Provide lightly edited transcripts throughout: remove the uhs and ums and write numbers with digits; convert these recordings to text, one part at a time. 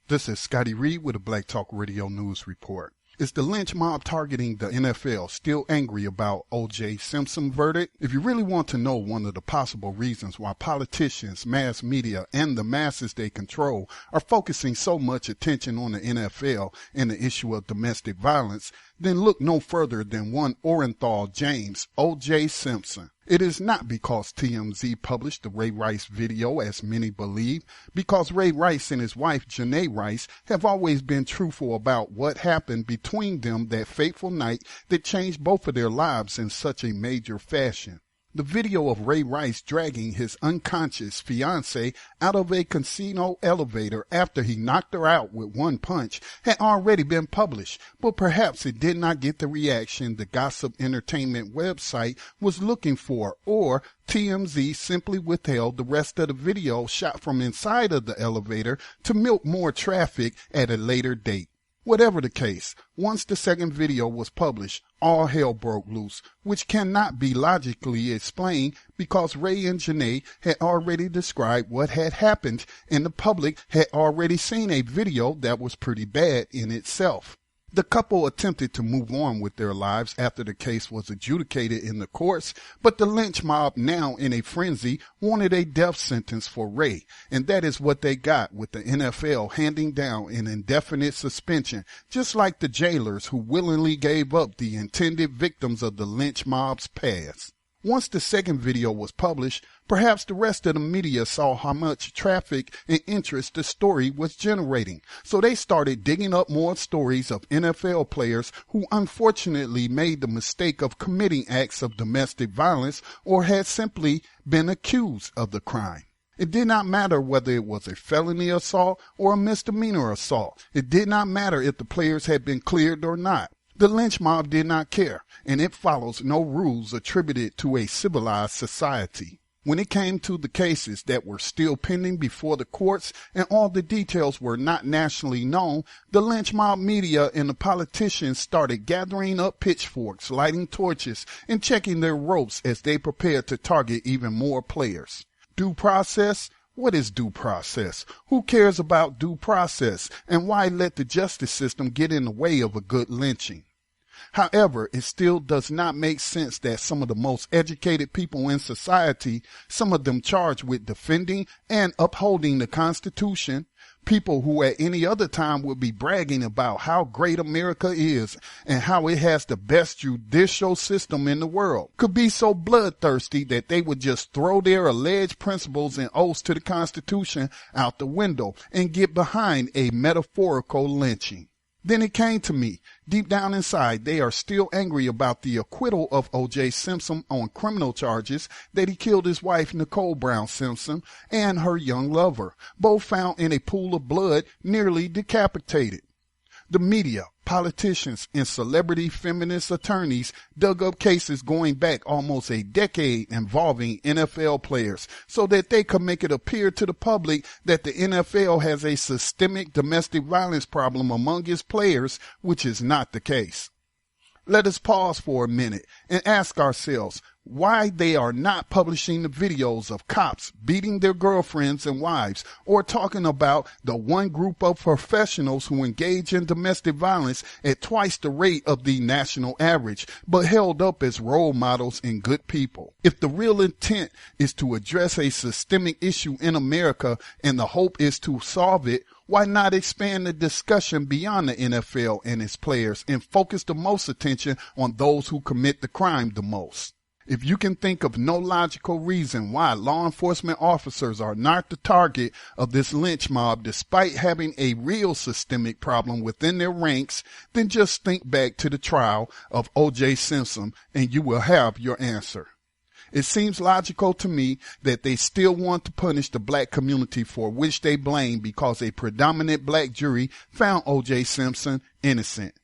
This is Scotty Reed with a Black Talk Radio News Report. Is the lynch mob targeting the NFL still angry about OJ Simpson verdict? If you really want to know one of the possible reasons why politicians, mass media, and the masses they control are focusing so much attention on the NFL and the issue of domestic violence, then look no further than one Orenthal James, OJ Simpson. It is not because TMZ published the Ray Rice video, as many believe, because Ray Rice and his wife, Janae Rice, have always been truthful about what happened between them that fateful night that changed both of their lives in such a major fashion. The video of Ray Rice dragging his unconscious fiancée out of a casino elevator after he knocked her out with one punch had already been published, but perhaps it did not get the reaction the gossip entertainment website was looking for, or TMZ simply withheld the rest of the video shot from inside of the elevator to milk more traffic at a later date. Whatever the case, once the second video was published, all hell broke loose, which cannot be logically explained because Ray and Janae had already described what had happened and the public had already seen a video that was pretty bad in itself. The couple attempted to move on with their lives after the case was adjudicated in the courts, but the lynch mob, now in a frenzy, wanted a death sentence for Ray, and that is what they got, with the NFL handing down an indefinite suspension, just like the jailers who willingly gave up the intended victims of the lynch mob's past. Once the second video was published, perhaps the rest of the media saw how much traffic and interest the story was generating. So they started digging up more stories of NFL players who unfortunately made the mistake of committing acts of domestic violence or had simply been accused of the crime. It did not matter whether it was a felony assault or a misdemeanor assault. It did not matter if the players had been cleared or not. The lynch mob did not care, and it follows no rules attributed to a civilized society. When it came to the cases that were still pending before the courts and all the details were not nationally known, the lynch mob media and the politicians started gathering up pitchforks, lighting torches, and checking their ropes as they prepared to target even more players. Due process? What is due process? Who cares about due process? And why let the justice system get in the way of a good lynching? However, it still does not make sense that some of the most educated people in society, some of them charged with defending and upholding the Constitution, people who at any other time would be bragging about how great America is and how it has the best judicial system in the world, could be so bloodthirsty that they would just throw their alleged principles and oaths to the Constitution out the window and get behind a metaphorical lynching. Then it came to me, deep down inside, they are still angry about the acquittal of OJ Simpson on criminal charges that he killed his wife, Nicole Brown Simpson, and her young lover, both found in a pool of blood, nearly decapitated. The media, politicians, and celebrity feminist attorneys dug up cases going back almost a decade involving NFL players so that they could make it appear to the public that the NFL has a systemic domestic violence problem among its players, which is not the case. Let us pause for a minute and ask ourselves why they are not publishing the videos of cops beating their girlfriends and wives, or talking about the one group of professionals who engage in domestic violence at twice the rate of the national average, but held up as role models and good people. If the real intent is to address a systemic issue in America and the hope is to solve it, why not expand the discussion beyond the NFL and its players and focus the most attention on those who commit the crime the most? If you can think of no logical reason why law enforcement officers are not the target of this lynch mob despite having a real systemic problem within their ranks, then just think back to the trial of OJ Simpson and you will have your answer. It seems logical to me that they still want to punish the black community for which they blame because a predominant black jury found OJ Simpson innocent.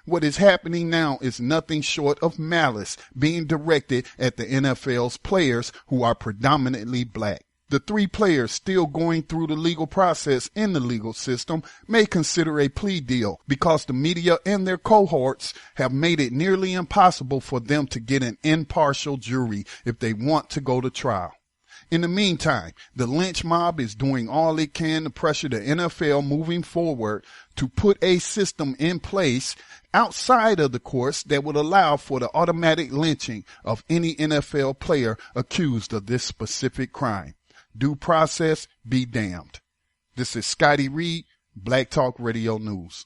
What is happening now is nothing short of malice being directed at the NFL's players who are predominantly black. The three players still going through the legal process in the legal system may consider a plea deal because the media and their cohorts have made it nearly impossible for them to get an impartial jury if they want to go to trial. In the meantime, the lynch mob is doing all it can to pressure the NFL moving forward to put a system in place outside of the courts that would allow for the automatic lynching of any NFL player accused of this specific crime. Due process be damned. This is Scotty Reed, Black Talk Radio News.